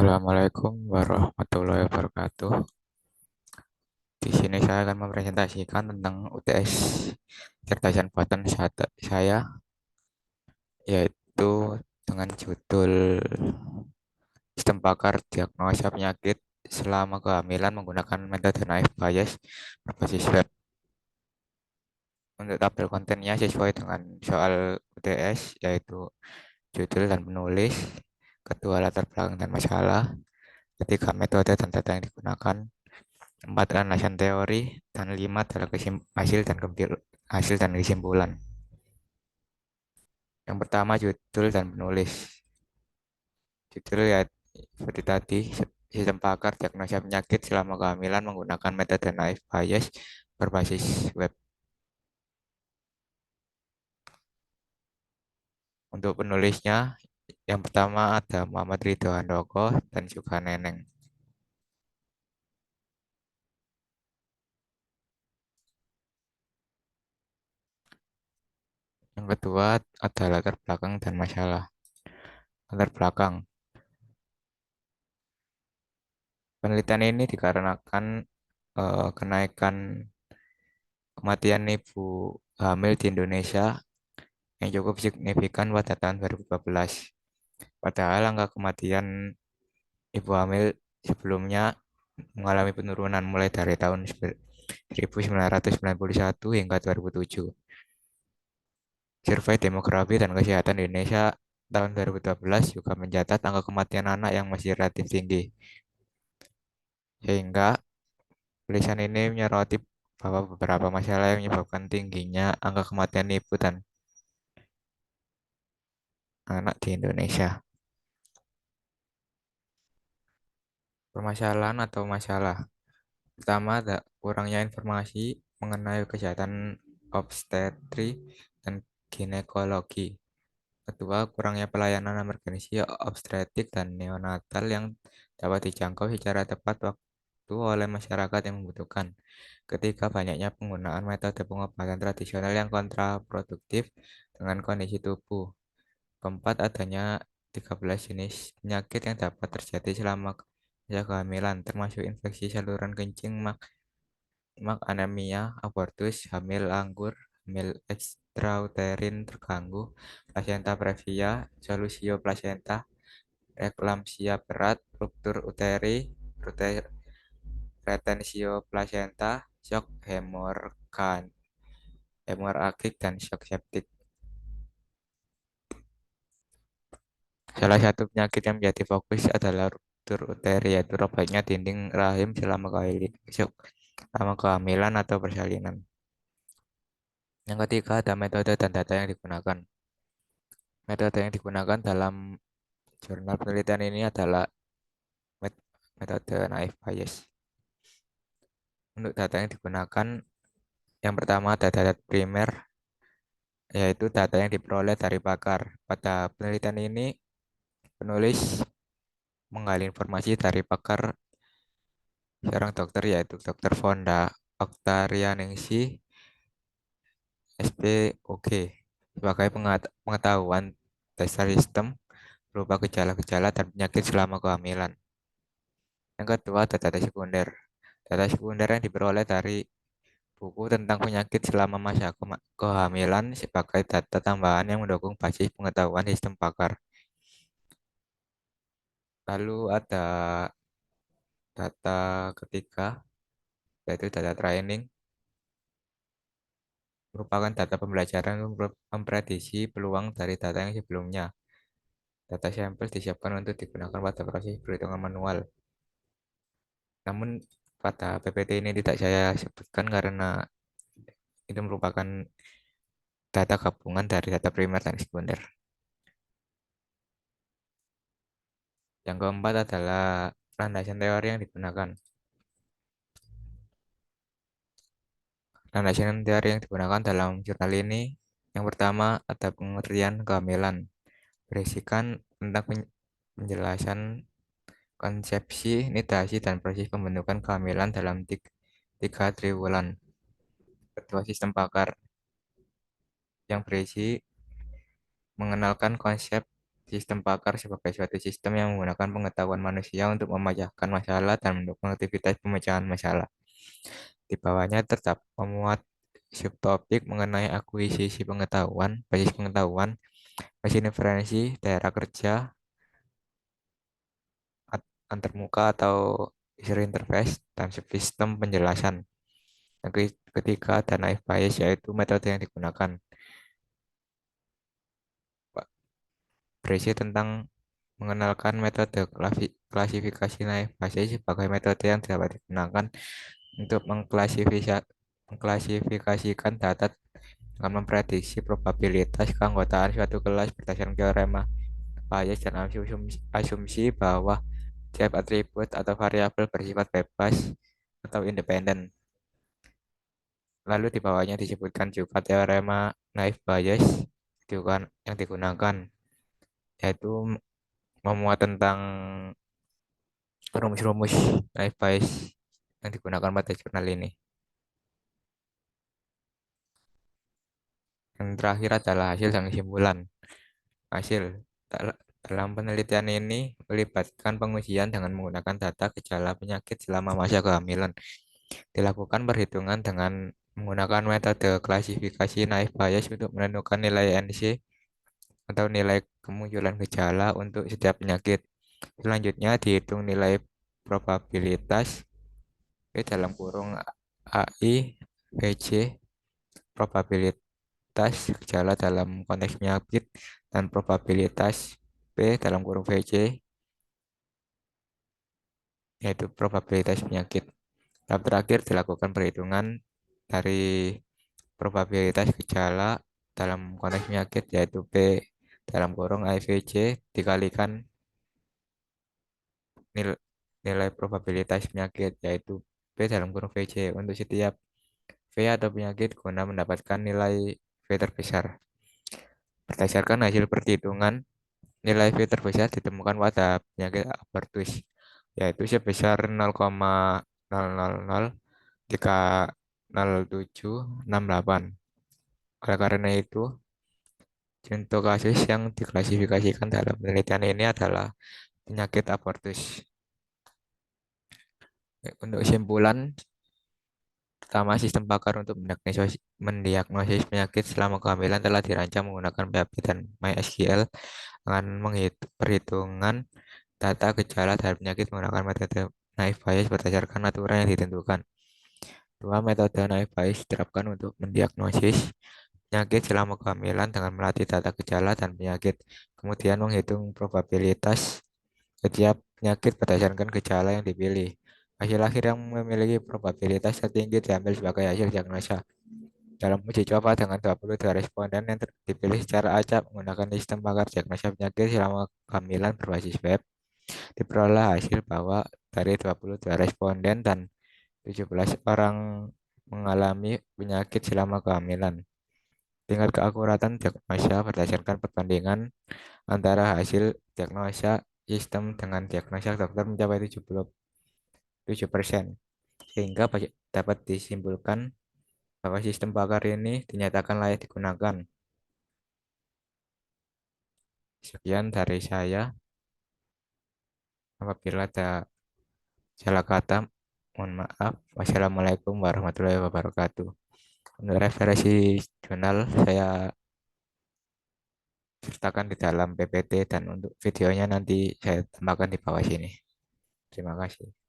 Assalamualaikum warahmatullahi wabarakatuh. Di sini saya akan mempresentasikan tentang UTS kecerdasan buatan saya, yaitu dengan judul Sistem Pakar Diagnosa Penyakit Selama Kehamilan Menggunakan Metode Naive Bayes Berbasis Web. Untuk tabel kontennya sesuai dengan soal UTS, yaitu judul dan penulis, kedua latar belakang dan masalah, ketiga metode dan data yang digunakan, 4 landasan teori, dan 5 adalah hasil dan kesimpulan. Yang pertama judul dan penulis. Judul ya seperti tadi, sistem pakar diagnosa penyakit selama kehamilan menggunakan metode naive Bayes berbasis web. Untuk penulisnya, yang pertama ada Muhammad Ridho Handoko dan juga Neneng. Yang kedua ada latar belakang dan masalah. Latar belakang. Penelitian ini dikarenakan kenaikan kematian ibu hamil di Indonesia yang cukup signifikan pada tahun 2012. Padahal angka kematian ibu hamil sebelumnya mengalami penurunan mulai dari tahun 1991 hingga 2007. Survei Demografi dan Kesehatan Indonesia tahun 2012 juga mencatat angka kematian anak yang masih relatif tinggi. Sehingga tulisan ini menyoroti bahwa beberapa masalah yang menyebabkan tingginya angka kematian ibu dan anak di Indonesia. Permasalahan atau masalah. Pertama, ada kurangnya informasi mengenai kesehatan obstetri dan ginekologi. Kedua, kurangnya pelayanan emergensi obstetrik dan neonatal yang dapat dijangkau secara tepat waktu oleh masyarakat yang membutuhkan. Ketiga, banyaknya penggunaan metode pengobatan tradisional yang kontraproduktif dengan kondisi tubuh. Keempat, adanya 13 jenis penyakit yang dapat terjadi selama masa kehamilan, termasuk infeksi saluran kencing, mak anemia, abortus, hamil anggur, hamil extrauterin terganggu, plasenta previa, solusio plasenta, eklamsia berat, ruptur uteri, retensio plasenta, shock hemoragik, dan shock septik. Salah satu penyakit yang menjadi fokus adalah ruptur uteri, yaitu robeknya dinding rahim selama kehamilan atau persalinan. Yang ketiga, ada metode dan data yang digunakan. Metode yang digunakan dalam jurnal penelitian ini adalah metode naive Bayes. Untuk data yang digunakan, yang pertama data primer, yaitu data yang diperoleh dari pakar. Pada penelitian ini, penulis menggali informasi dari pakar seorang dokter, yaitu Dr. Fonda Oktarianingsih, SPOG, sebagai pengetahuan dasar sistem berupa gejala-gejala dan penyakit selama kehamilan. Yang kedua, ada data sekunder. Data sekunder yang diperoleh dari buku tentang penyakit selama masa kehamilan sebagai data tambahan yang mendukung basis pengetahuan sistem pakar. Lalu ada data ketiga, yaitu data training, merupakan data pembelajaran untuk memprediksi peluang dari data yang sebelumnya. Data sampel disiapkan untuk digunakan pada proses perhitungan manual. Namun pada PPT ini tidak saya sebutkan karena itu merupakan data gabungan dari data primer dan sekunder. Yang keempat adalah landasan teori yang digunakan. Landasan teori yang digunakan dalam jurnal ini, yang pertama ada pengertian kehamilan, berisikan tentang penjelasan konsepsi, nidasi, dan proses pembentukan kehamilan dalam 3 triwulan. Kedua, sistem pakar yang berisi mengenalkan konsep sistem pakar sebagai suatu sistem yang menggunakan pengetahuan manusia untuk memecahkan masalah dan mendukung aktivitas pemecahan masalah. Di bawahnya terdapat memuat subtopik mengenai akuisisi pengetahuan, basis pengetahuan, mesin inferensi, daerah kerja, antarmuka atau user interface, dan subsistem penjelasan. Ketiga, ada naive Bayes, yaitu metode yang digunakan. Berisi tentang mengenalkan metode klasifikasi naive Bayes sebagai metode yang dapat digunakan untuk mengklasifikasikan data dengan memprediksi probabilitas keanggotaan suatu kelas berdasarkan teorema Bayes dan asumsi bahwa tiap atribut atau variabel bersifat bebas atau independen. Lalu di bawahnya disebutkan juga teorema naive Bayes yang digunakan, yaitu memuat tentang rumus-rumus naive Bayes yang digunakan pada jurnal ini. Yang terakhir adalah hasil dan kesimpulan. Hasil dalam penelitian ini melibatkan pengujian dengan menggunakan data gejala penyakit selama masa kehamilan. Dilakukan perhitungan dengan menggunakan metode klasifikasi naive Bayes untuk menentukan nilai NC atau nilai kemunculan gejala untuk setiap penyakit. Selanjutnya dihitung nilai probabilitas P dalam kurung AI, VC, probabilitas gejala dalam konteks penyakit, dan probabilitas P dalam kurung VC, yaitu probabilitas penyakit. Tahap terakhir dilakukan perhitungan dari probabilitas gejala dalam konteks penyakit, yaitu P dalam kurung IVC dikalikan nilai probabilitas penyakit, yaitu P dalam kurung VC untuk setiap V atau penyakit guna mendapatkan nilai V terbesar. Berdasarkan hasil perhitungan, nilai V terbesar ditemukan pada penyakit abortus, yaitu sebesar 0,000300768. Oleh karena itu, contoh kasus yang diklasifikasikan dalam penelitian ini adalah penyakit abortus. Untuk kesimpulan, pertama, sistem pakar untuk mendiagnosis penyakit selama kehamilan telah dirancang menggunakan PHP dan MySQL dengan perhitungan data gejala dan penyakit menggunakan metode naive Bayes berdasarkan aturan yang ditentukan. Dua, metode naive Bayes diterapkan untuk mendiagnosis penyakit selama kehamilan dengan melatih data gejala dan penyakit, kemudian menghitung probabilitas setiap penyakit berdasarkan gejala yang dipilih. Hasil akhir yang memiliki probabilitas tertinggi diambil sebagai hasil diagnosa. Dalam uji coba dengan 22 responden yang dipilih secara acak menggunakan sistem pakar diagnosa penyakit selama kehamilan berbasis web, diperoleh hasil bahwa dari 22 responden dan 17 orang mengalami penyakit selama kehamilan. Tingkat keakuratan diagnosa berdasarkan perbandingan antara hasil diagnosa sistem dengan diagnosa dokter mencapai 77%, sehingga dapat disimpulkan bahwa sistem pakar ini dinyatakan layak digunakan. Sekian dari saya. Apabila ada salah kata, mohon maaf. Wassalamualaikum warahmatullahi wabarakatuh. Untuk referensi jurnal saya sertakan di dalam PPT dan untuk videonya nanti saya tambahkan di bawah sini. Terima kasih.